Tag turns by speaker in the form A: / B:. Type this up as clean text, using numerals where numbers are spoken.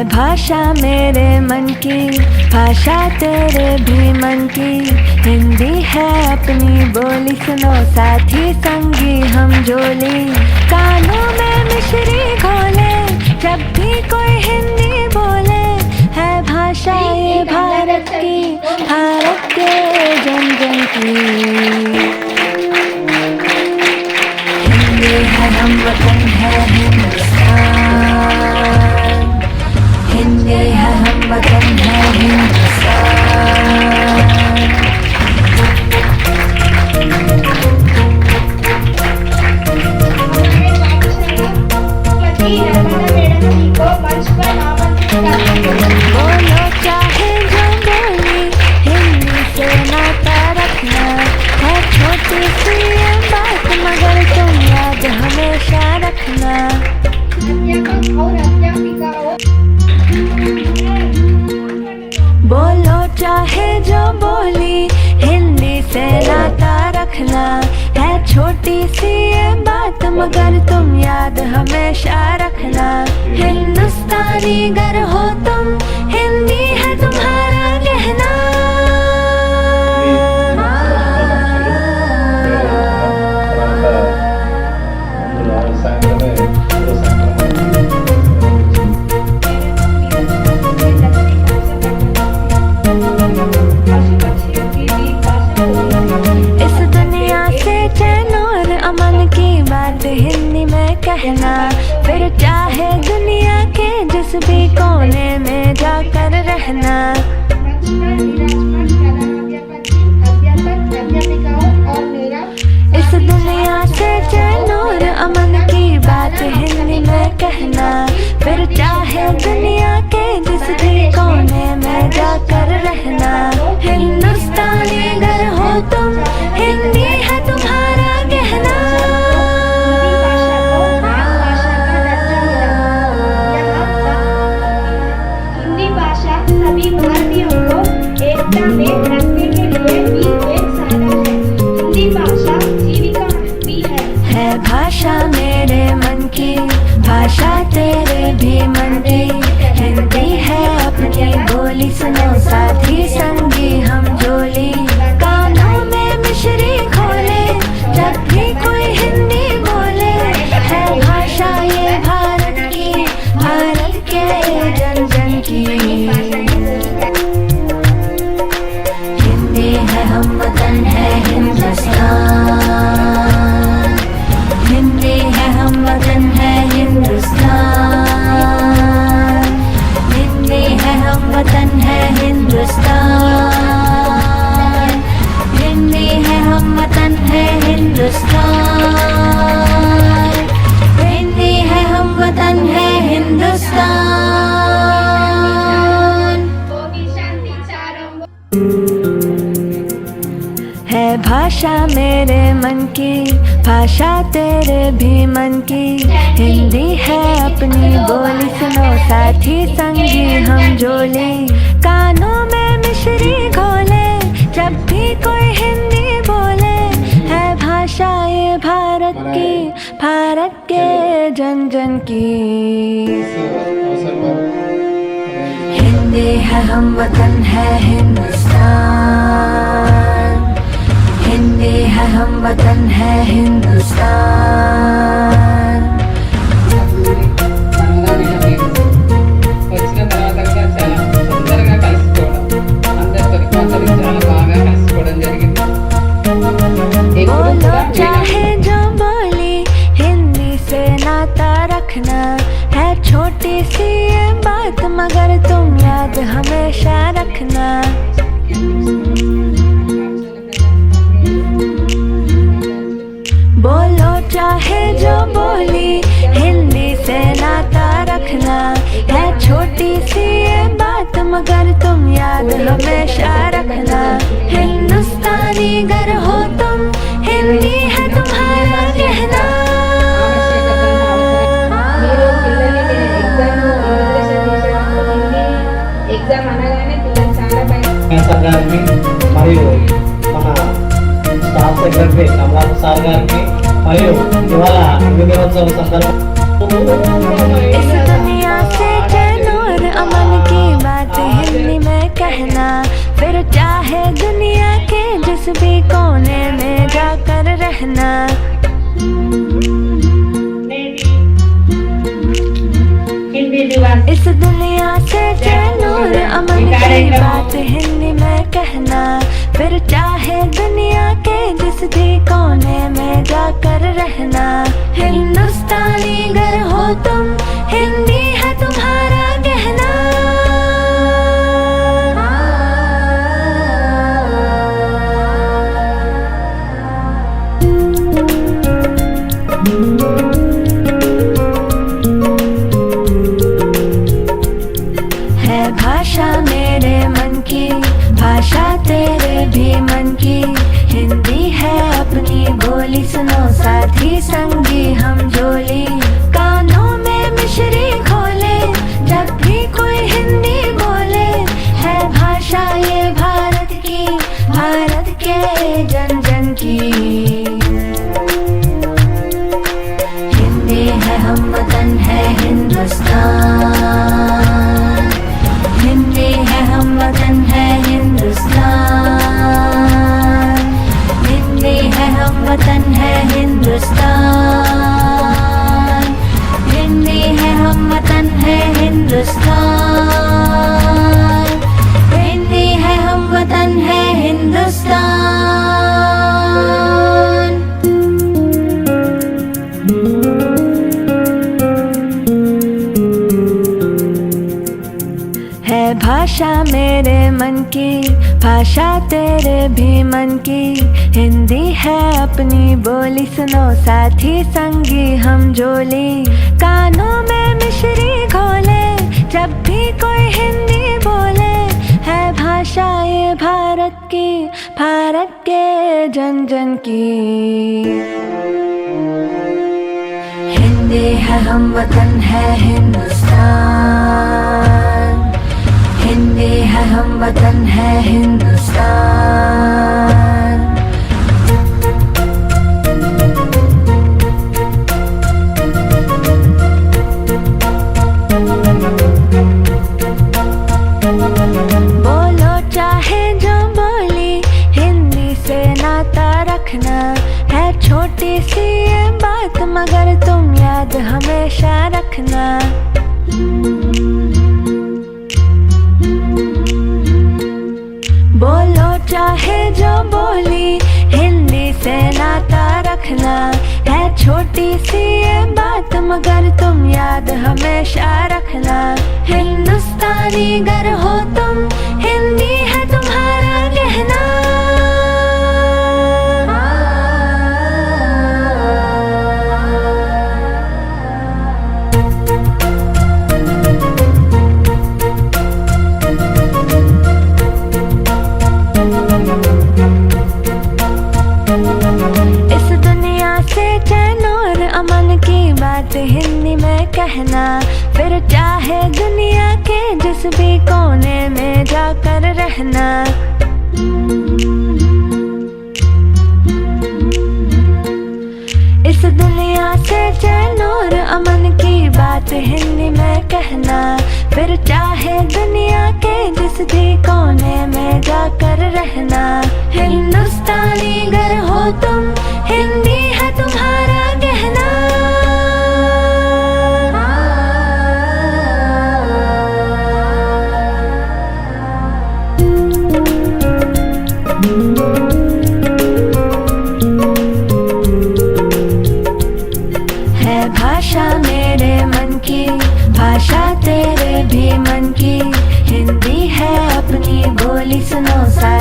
A: भाषा मेरे मन की, भाषा तेरे भी मन की। हिंदी है अपनी बोली, सुनो साथी संगी हम जोली। कानों में मिश्री घोले जब भी कोई हिंदी बोले। है भाषा ये भारत की, भारत के जन जन की। हिंदी है हम वतन है हिंदुस्तान, हिंदी है हम वतन है हिंदुस्तान। बोलो चाहे जो बोली, हिंदी से नाता रखना। है छोटी सी ये बात मगर तुम याद हमेशा रखना। बोलो चाहे जो बोली, हिंदी से नाता रखना। है छोटी सी ये बात मगर तुम याद हमेशा रखना। हिंदुस्तानी गर हो तुम, हिंदी है तुम्हारा कहना। इस दुनिया से चैन और अमन की बात हिंदी में कहना। फिर चाहे दुनिया के जिस भी कोने में जाकर रहना। इस दुनिया से चैन और अमन की बात हिंदी में कहना। फिर चाहे दुनिया के जिस भी कोने में जाकर रहना। हिंदुस्तानी गर हो तुम, हिंदी है तुम्हारा कहना।
B: हिंदी भाषा सभी भारतीयों को एकता में रखने के लिए भी एक साधन है। हिंदी भाषा जीविका भी है
A: भाषा मेरे मन की, भाषा तेरे भी मन की। हिंदी है अपनी बोली, सुनो साथी संगी हम जोली। कानों में मिश्री खोले जब भी कोई हिंदी बोले। है भाषा ये भारत की, भारत के जन जन की। हिंदी है हम वतन है हिंदुस्तान, हिंदी है हम वतन है हिंदुस्तान। हिंदी है हम वतन है हिंदुस्तान, हिंदी है हम वतन है हिंदुस्तान। हिंदी है हम वतन है हिंदुस्तान। है भाषा मेरे मन की, भाषा तेरे भी मन की। हिंदी है अपनी बोली, सुनो साथी संगी हम जोली। कानों में मिश्री घोले जब भी कोई हिंदी बोले। है भाषा ये भारत की, भारत के जन जन की। हिंदी है हम वतन है हिंदुस्तान, हिंदी है हम वतन है हिंदुस्तान।
C: వచ్చిన తర్వాత కూడా చాలా తొందరగా కలిసిపోవడం, అందరితో చాలా బాగా కలిసిపోవడం జరిగింది।
A: बोलो चाहे जो बोली, हिंदी से नाता रखना। है छोटी सी ये बात मगर तुम याद हमेशा रखना। बोलो चाहे जो बोली, हिंदी से नाता रखना। है छोटी सी ये बात मगर तुम याद हमेशा रखना। हिंदुस्तानी गर हो तुम, हिंदी है तुम्हारा कहना।
B: ఎగ్జామ్ అనగానే పిల్లలు చాలా భయం.
D: సార్ గారికి మరియు మన స్టాఫ్ సెక్రటరీ కమలాథ్ సార్ గారికి మరియు ఇవాళ హిందీ దినోత్సవం సందర్భంగా
A: इस दुनिया से चैन और की बात हिंदी में कहना, फिर चाहे दुनिया के जिस भी कोने में जाकर रहना। हिंदुस्तानी गर हो तुम, हिंदी है तुम्हारा गहना। है भाषा मेरे मन की, भाषा तेरे भी मन की। हिंदी है अपनी बोली, सुनो साथी संगी हम जोली। कानों में मिश्री खोले जब भी कोई हिंदी बोले। है भाषा ये भारत की, भारत के जन जन की। हिंदी है हम वतन है हिंदुस्तान। हिंदी है हम वतन है हिंदुस्तान। हिंदी है हम वतन है हिंदुस्तान। हिंदी है हम वतन है हिंदुस्तान। हिंदी है हम वतन है हिंदुस्तान। है भाषा मेरे मन की, भाषा तेरे भी मन की। हिंदी है अपनी बोली, सुनो साथी संगी हम जोली। कानों में मिश्री घोले जब भी कोई हिंदी बोले। है भाषा ये भारत की, भारत के जन जन की। हिंदी है हम वतन है हिंदुस्तान। हिंदी है हम वतन है हिंदुस्तान। बोलो चाहे जो बोली, हिंदी से नाता रखना। है छोटी सी ये बात मगर तुम याद हमेशा रखना। बोलो चाहे जो बोली, हिंदी से नाता रखना। है छोटी सी ये बात मगर तुम याद हमेशा रखना। हिंदुस्तानी गर हो तुम, हिंदी है तुम्हारा गहना। इस दुनिया से चैन और अमन की बात हिंदी में कहना। फिर चाहे दुनिया के जिस भी कोने में जाकर रहना। इस दुनिया से चैन और अमन की बात हिंदी में कहना। फिर चाहे दुनिया के जिस भी कोने में जाकर रहना। हिंदुस्तानी गर हो तुम, हिंदी है तुम्हारा गहना। है भाषा मेरे मन की, भाषा तेरे भी मन की। हिंदी है अपनी बोली, सुनो सा